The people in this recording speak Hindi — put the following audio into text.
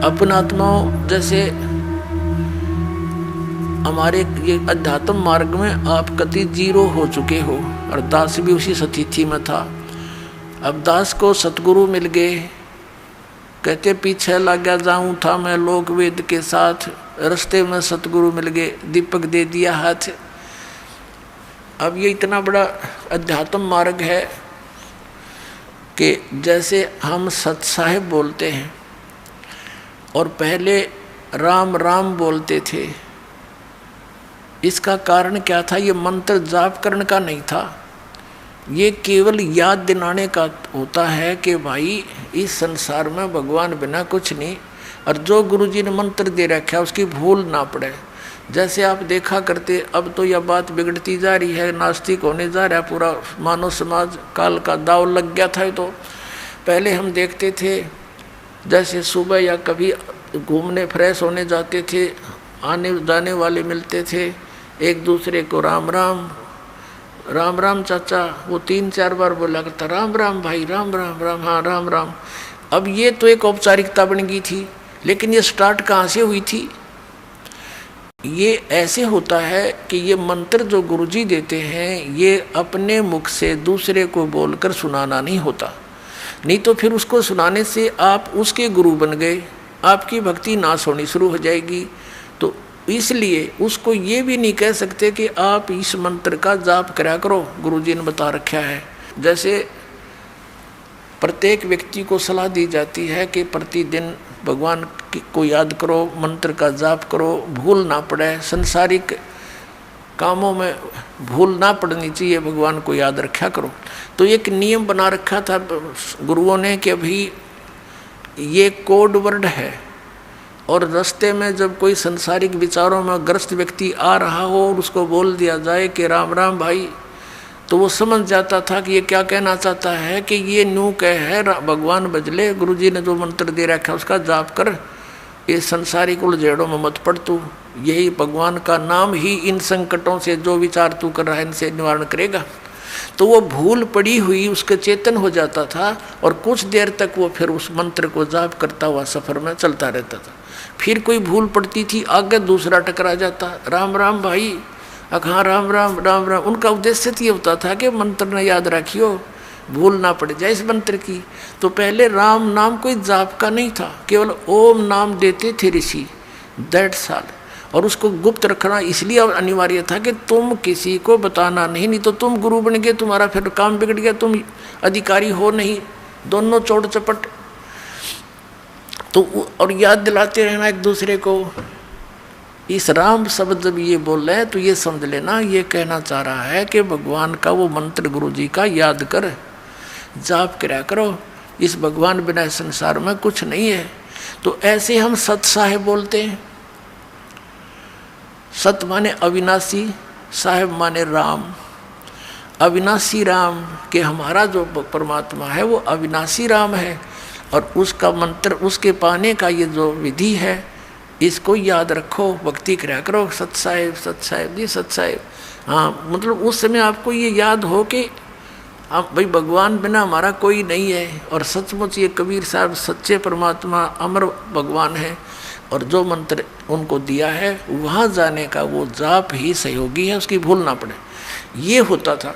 अपन आत्माओं जैसे हमारे ये अध्यात्म मार्ग में आप कति जीरो हो चुके हो, और दास भी उसी स्थिति में था। अब दास को सतगुरु मिल गए, कहते पीछे लग गया जाऊं था मैं लोक वेद के साथ, रास्ते में सतगुरु मिल गए, दीपक दे दिया हाथ। अब ये इतना बड़ा अध्यात्म मार्ग है कि जैसे हम सत साहिब बोलते हैं और पहले राम राम बोलते थे, इसका कारण क्या था? ये मंत्र जाप करने का नहीं था, ये केवल याद दिलाने का होता है कि भाई इस संसार में भगवान बिना कुछ नहीं, और जो गुरुजी ने मंत्र दे रखा है उसकी भूल ना पड़े। जैसे आप देखा करते, अब तो यह बात बिगड़ती जा रही है, नास्तिक होने जा रहा है पूरा मानव समाज, काल का दाव लग गया था। तो पहले हम देखते थे जैसे सुबह या कभी घूमने फ्रेश होने जाते थे, आने जाने वाले मिलते थे, एक दूसरे को राम राम राम राम चाचा, वो 3-4 बार बोला करता राम राम भाई, राम राम राम, हाँ राम राम। अब ये तो एक औपचारिकता बन गई थी, लेकिन ये स्टार्ट कहाँ से हुई थी? ये ऐसे होता है कि ये मंत्र जो गुरुजी देते हैं, ये अपने मुख से दूसरे को बोलकर सुनाना नहीं होता, नहीं तो फिर उसको सुनाने से आप उसके गुरु बन गए, आपकी भक्ति नाश होनी शुरू हो जाएगी। तो इसलिए उसको ये भी नहीं कह सकते कि आप इस मंत्र का जाप करा करो, गुरुजी ने बता रखा है। जैसे प्रत्येक व्यक्ति को सलाह दी जाती है कि प्रतिदिन भगवान को याद करो, मंत्र का जाप करो, भूल ना पड़े, संसारिक कामों में भूल ना पड़नी चाहिए, भगवान को याद रखा करो। तो एक नियम बना रखा था गुरुओं ने कि अभी ये कोड वर्ड है, और रास्ते में जब कोई संसारिक विचारों में ग्रस्त व्यक्ति आ रहा हो और उसको बोल दिया जाए कि राम राम भाई, तो वो समझ जाता था कि ये क्या कहना चाहता है, कि ये न्यू कह है भगवान बजले, गुरुजी ने जो मंत्र दे रखा है उसका जाप कर, ये संसारिक उलझेड़ों में मत पड़ तू, यही भगवान का नाम ही इन संकटों से जो विचार तू कर रहा है इनसे निवारण करेगा। तो वो भूल पड़ी हुई उसके चेतन हो जाता था, और कुछ देर तक वो फिर उस मंत्र को जाप करता हुआ सफर में चलता रहता था। फिर कोई भूल पड़ती थी, आगे दूसरा टकरा जाता, राम राम भाई, हाँ राम राम राम राम। उनका उद्देश्य ये होता था कि मंत्र न याद रखियो, भूल ना पड़ जाए इस मंत्र की। तो पहले राम नाम कोई जाप का नहीं था, केवल ओम नाम देते थे ऋषि, दैट्स ऑल। और उसको गुप्त रखना इसलिए अनिवार्य था कि तुम किसी को बताना नहीं, नहीं तो तुम गुरु बन गए, तुम्हारा फिर काम बिगड़ गया, तुम अधिकारी हो नहीं, दोनों चोट चपट। तो और याद दिलाते रहना एक दूसरे को। इस राम शब्द जब ये बोल रहे हैं तो ये समझ लेना, ये कहना चाह रहा है कि भगवान का वो मंत्र गुरुजी का याद कर, जाप करा करो, इस भगवान बिना संसार में कुछ नहीं है। तो ऐसे हम सत साहिब बोलते हैं। सत माने अविनाशी, साहिब माने राम। अविनाशी राम के हमारा जो परमात्मा है वो अविनाशी राम है, और उसका मंत्र, उसके पाने का ये जो विधि है, इसको याद रखो, भक्ति करा करो, सत साहिब जी सत साहिब। हाँ, मतलब उस समय आपको ये याद हो कि आप भाई भगवान बिना हमारा कोई नहीं है, और सचमुच ये कबीर साहब सच्चे परमात्मा अमर भगवान है, और जो मंत्र उनको दिया है वहाँ जाने का वो जाप ही सहयोगी है, उसकी भूल ना पड़े, ये होता था।